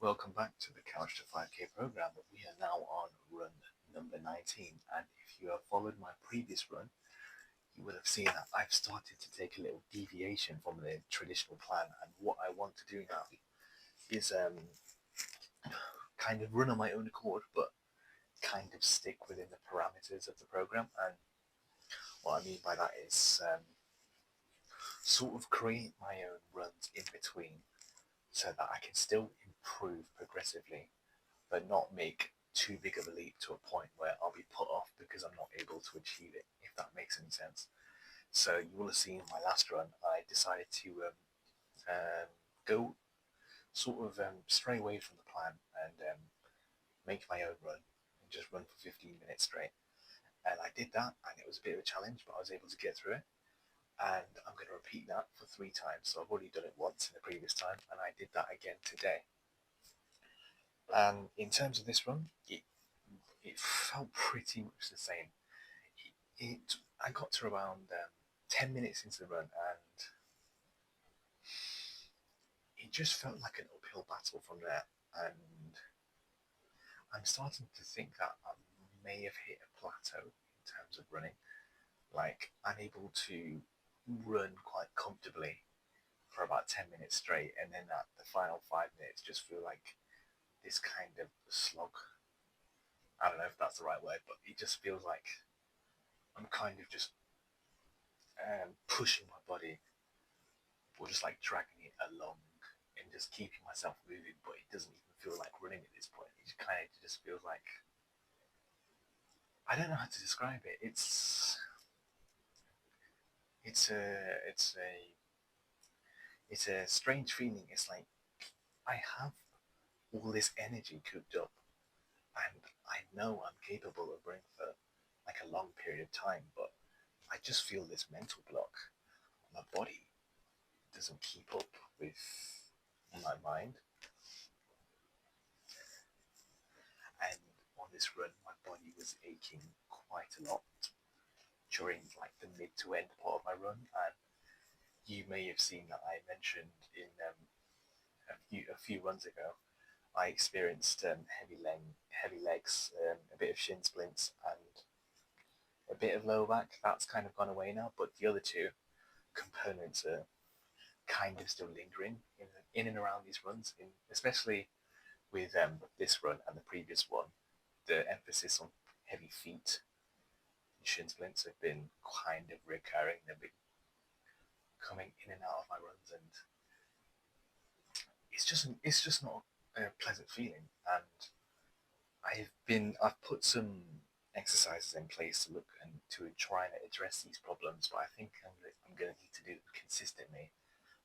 Welcome back to the Couch to 5K program. We are now on run number 19, and if you have followed my previous run, you would have seen that I've started to take a little deviation from the traditional plan. And what I want to do now is kind of run on my own accord, but kind of stick within the parameters of the program. And what I mean by that is sort of create my own runs in between so that I can still improve progressively but not make too big of a leap to a point where I'll be put off because I'm not able to achieve it, if that makes any sense. So you will have seen in my last run, I decided to go sort of stray away from the plan and make my own run and just run for 15 minutes straight. And I did that, and it was a bit of a challenge, but I was able to get through it. And I'm going to repeat that for 3 times. So I've already done it once in the previous time, and I did that again today. And in terms of this run, it felt pretty much the same. I got to around 10 minutes into the run, and it just felt like an uphill battle from there. And I'm starting to think that I may have hit a plateau in terms of running. Like, I'm able to run quite comfortably for about 10 minutes straight, and then at the final 5 minutes just feel like this kind of slog. I don't know if that's the right word, but it just feels like I'm kind of just pushing my body, or just like dragging it along and just keeping myself moving, but it doesn't even feel like running at this point. It kind of just feels like, I don't know how to describe it. It's a strange feeling. It's like I have all this energy cooped up, and I know I'm capable of running for like a long period of time, but I just feel this mental block. My body doesn't keep up with my mind, and on this run, my body was aching quite a lot during like the mid to end part of my run, and you may have seen that I mentioned in a few runs ago, I experienced heavy legs, a bit of shin splints, and a bit of lower back. That's kind of gone away now, but the other two components are kind of still lingering in and around these runs, especially with this run and the previous one. The emphasis on heavy feet and shin splints have been kind of recurring. They've been coming in and out of my runs, and it's just not a pleasant feeling. And I've put some exercises in place to look and to try and address these problems, but I think I'm going to need to do them consistently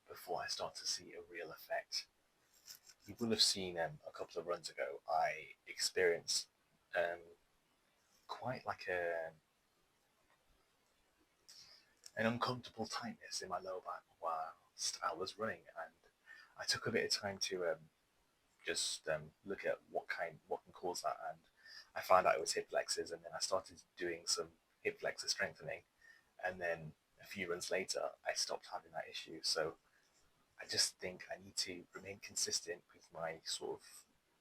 before I start to see a real effect. You will have seen a couple of runs ago, I experienced quite like an uncomfortable tightness in my lower back whilst I was running, and I took a bit of time to just look at what can cause that, and I found out it was hip flexors, and then I started doing some hip flexor strengthening, and then a few runs later I stopped having that issue. So I just think I need to remain consistent with my sort of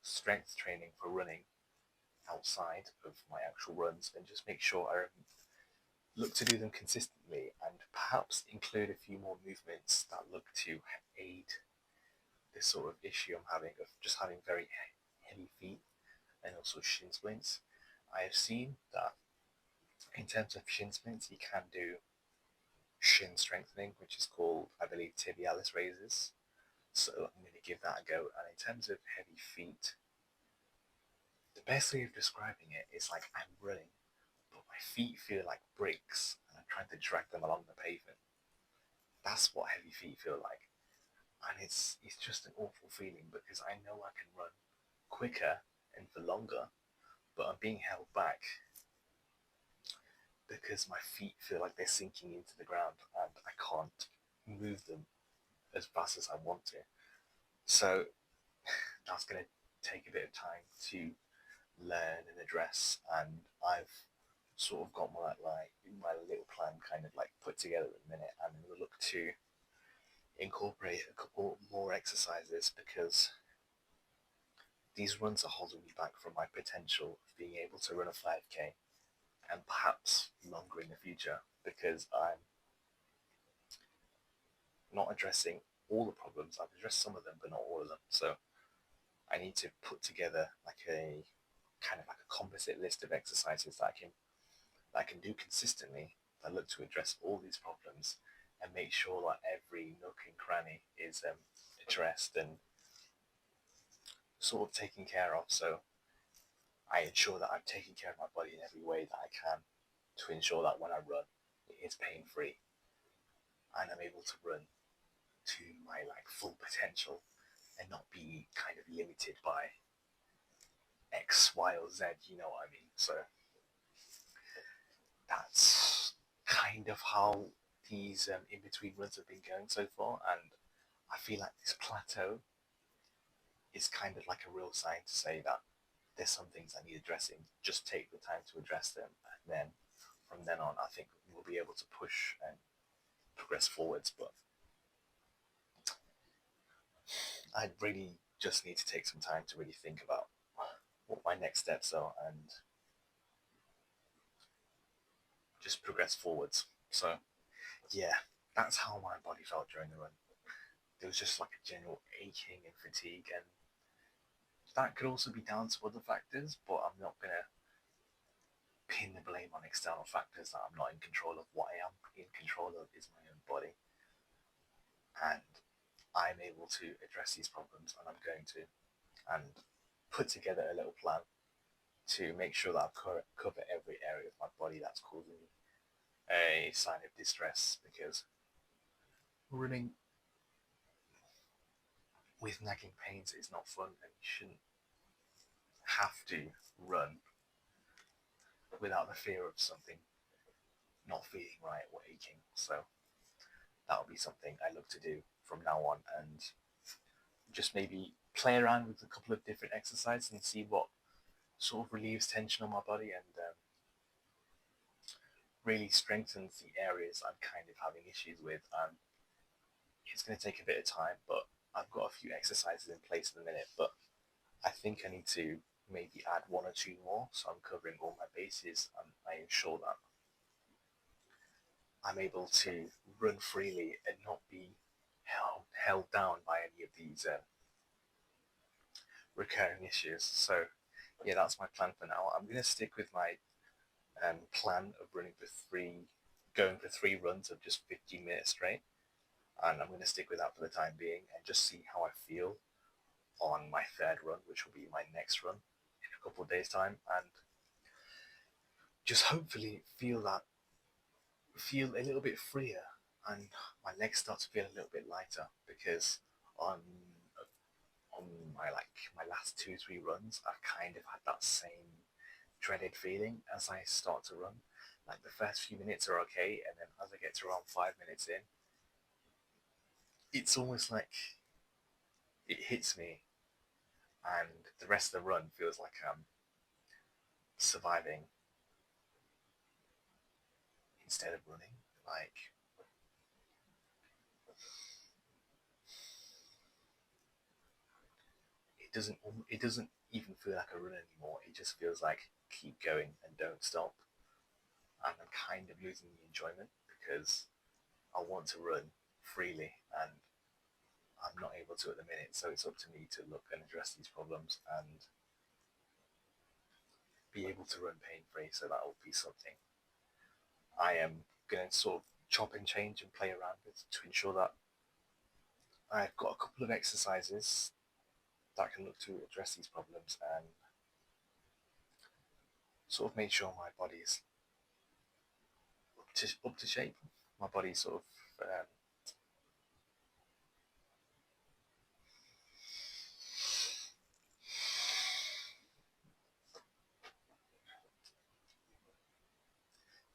strength training for running outside of my actual runs, and just make sure I look to do them consistently, and perhaps include a few more movements that look to aid this sort of issue I'm having of just having very heavy feet and also shin splints. I have seen that in terms of shin splints, you can do shin strengthening, which is called, I believe, tibialis raises. So I'm going to give that a go. And in terms of heavy feet, the best way of describing it is like I'm running, but my feet feel like bricks, and I'm trying to drag them along the pavement. That's what heavy feet feel like, and it's just an awful feeling because I know I can run quicker and for longer, but I'm being held back because my feet feel like they're sinking into the ground and I can't move them as fast as I want to. So that's going to take a bit of time to learn and address, and I've sort of got my little plan kind of like put together at the minute, and we'll look to incorporate a couple more exercises because these runs are holding me back from my potential of being able to run a 5K and perhaps longer in the future, because I'm not addressing all the problems. I've addressed some of them, but not all of them. So I need to put together like a kind of like a composite list of exercises that I can do consistently that look to address all these problems and make sure that every nook and cranny is addressed and sort of taken care of. So I ensure that I'm taking care of my body in every way that I can to ensure that when I run, it is pain free and I'm able to run to my like full potential and not be kind of limited by X, Y, or Z. You know what I mean? So that's kind of how these in between runs have been going so far, and I feel like this plateau is kind of like a real sign to say that there's some things that need addressing. Just take the time to address them, and then from then on, I think we'll be able to push and progress forwards. But I really just need to take some time to really think about what my next steps are and just progress forwards. So yeah, that's how my body felt during the run. There was just like a general aching and fatigue, and that could also be down to other factors, but I'm not gonna pin the blame on external factors that I'm not in control of. What I am in control of is my own body, and I'm able to address these problems, and I'm going to, and put together a little plan to make sure that I cover every area of my body that's causing me a sign of distress, because running with nagging pains is not fun, and you shouldn't have to run without the fear of something not feeling right or aching. So that'll be something I look to do from now on, and just maybe play around with a couple of different exercises and see what sort of relieves tension on my body and really strengthens the areas I'm kind of having issues with. It's going to take a bit of time, but I've got a few exercises in place at the minute, but I think I need to maybe add one or two more, so I'm covering all my bases, and I ensure that I'm able to run freely and not be held down by any of these recurring issues. So yeah, that's my plan for now. I'm going to stick with my plan of going for 3 runs of just 15 minutes straight, and I'm going to stick with that for the time being and just see how I feel on my 3rd run, which will be my next run in a couple of days' time, and just hopefully feel a little bit freer and my legs start to feel a little bit lighter, because on my last 2-3 runs I've kind of had that same dreaded feeling as I start to run. Like the first few minutes are okay, and then as I get to around 5 minutes in, it's almost like it hits me, and the rest of the run feels like I'm surviving instead of running. Like it doesn't even feel like a run anymore. It just feels like keep going and don't stop. And I'm kind of losing the enjoyment because I want to run freely and I'm not able to at the minute. So it's up to me to look and address these problems and be able to run pain free. So that will be something I am going to sort of chop and change and play around with to ensure that I've got a couple of exercises that can look to address these problems and sort of make sure my body is up to shape. My body sort of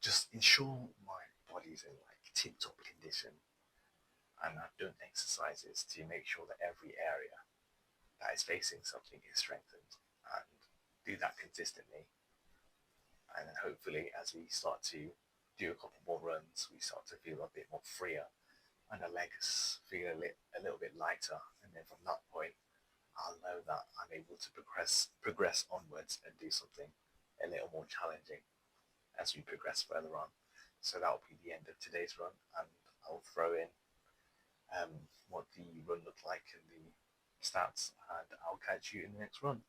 just ensure my body's in like tip-top condition, and I've done exercises to make sure that every area that is facing something is strengthened, and do that consistently. And then hopefully as we start to do a couple more runs, we start to feel a bit more freer and the legs feel a little bit lighter, and then from that point I'll know that I'm able to progress onwards and do something a little more challenging as we progress further on. So that will be the end of today's run, and I'll throw in what the run looked like and the stats, and I'll catch you in the next run.